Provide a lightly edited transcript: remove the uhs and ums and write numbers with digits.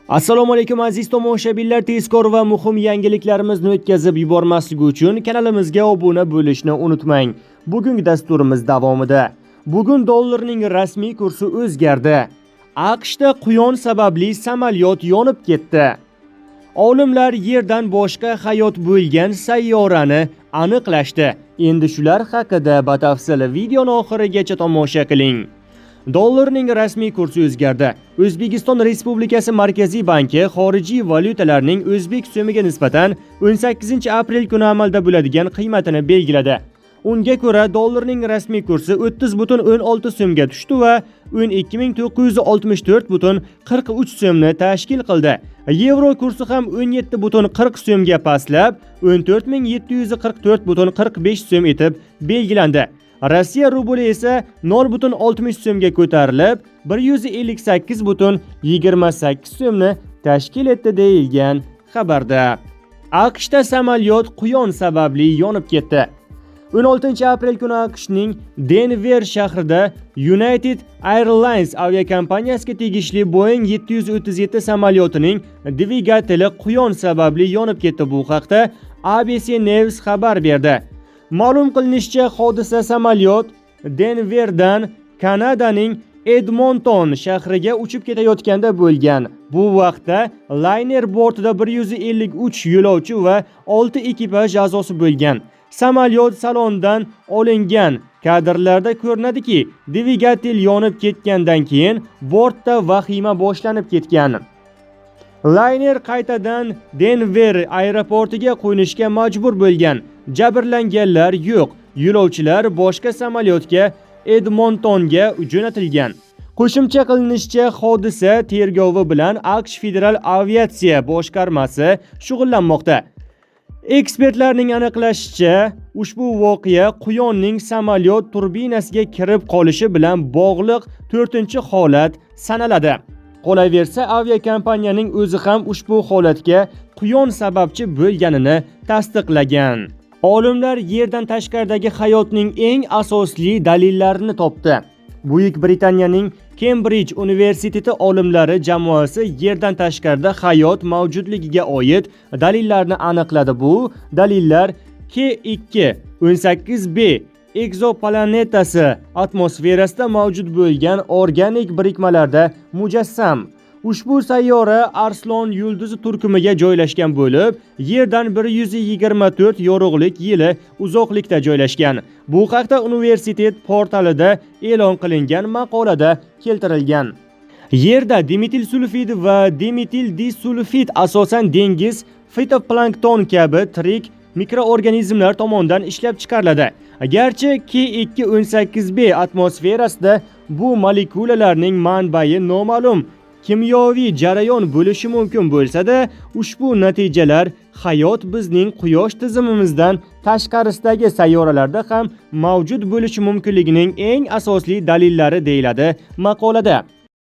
Assalomu alaykum aziz tomoshabinlar, tezkor va muhim yangiliklarimizni o'tkazib yubormaslik uchun kanalimizga obuna bo'lishni unutmang. Bugungi dasturimiz davomida bugun dollarning rasmiy kursi o'zgardi. AQShda quyon sababli samolyot yonib ketdi. Olimlar yerdan boshqa hayot bo'lgan sayyorani aniqlashdi. Endi shular haqida batafsil videoni oxirigacha tomosha qiling. Dollarning rasmiy kursi o'zgardi. O'zbekiston Respublikasi Markaziy banki xorijiy valyutalarning o'zbek so'miga nisbatan 18-aprel kuni amalda bo'ladigan qiymatini belgiladi. Unga ko'ra dollarning rasmiy kursi 30.16 so'mga tushdi va 12.964.43 so'mni tashkil qildi. Yevro kursi ham 17.40 so'mga pastlab 14.744.45 so'm etib belgilandi. Rossiya rubli esa 0.60 so'mga ko'tarilib 158.28 so'mni tashkil etdi deyilgan xabarda. AQShda samolyot quyon sababli yonib ketdi. 16-aprel kuni AQShning Denver shahrida United Airlines aviakompaniyasiga tegishli Boeing 737 samolyotining dvigateli quyon sababli yonib ketdi. Bu haqda ABC News xabar berdi. Ma'lum qilinishicha, hodisa samolyot Denverdan Kanadaning Edmonton shahriga uchib ketayotganda bo'lgan. Bu vaqtda layner bortida 153 yo'lovchi va 6 ekipaj a'zosi bo'lgan. Samolyot salondan olingan kadrlarda ko'rinadiki, dvigatel yonib ketgandan keyin bortda vahima boshlanib ketgan. Layner qaytadan Denver aeroportiga qo'nishga majbur bo'lgan. Jabrlanganlar yo'q. Yo'lovchilar boshqa samolyotga Edmontonga jo'natilgan. Qo'shimcha qilinishicha, hodisa tergovi bilan AQSh Federal aviatsiya boshqarmasi shug'ullanmoqda. Ekspertlarning aniqlashicha, ushbu voqea quyonning samolyot turbinasiga kirib qolishi bilan bog'liq 4-holat sanaladi. Qolaversa, aviakompaniyaning o'zi ham ushbu holatga quyon sababchi bo'lganini tasdiqlagan. Olimlar yerdan tashqaridagi hayotning eng asosli dalillarini topdi. Buyuk Britaniyaning Cambridge universiteti olimlari jamoasi yerdan tashqarida hayot mavjudligiga oid dalillarni aniqladi. Bu dalillar K2-18b egzoplanetasi atmosferasida mavjud bo'lgan organik birikmalarda mujassam. Ushbu sayyora Arslon yulduzi turkumiga joylashgan bo'lib, yerdan 124 yorug'lik yili uzoqlikda joylashgan. Bu haqda universitet portalida e'lon qilingan maqolada keltirilgan. Yerda dimetil sulfid va dimetil disulfid asosan dengiz, fitoplankton kabi tirik mikroorganizmlar tomonidan ishlab chiqariladi. Garchi K2-18b atmosferasida bu molekulalarning manbai noma'lum kimyoviy jarayon bo'lishi mumkin bo'lsa-da, ushbu natijalar hayot bizning quyosh tizimimizdan tashqarisidagi sayyoralarda ham mavjud bo'lishi mumkinligining eng asosli dalillari deyiladi maqolada.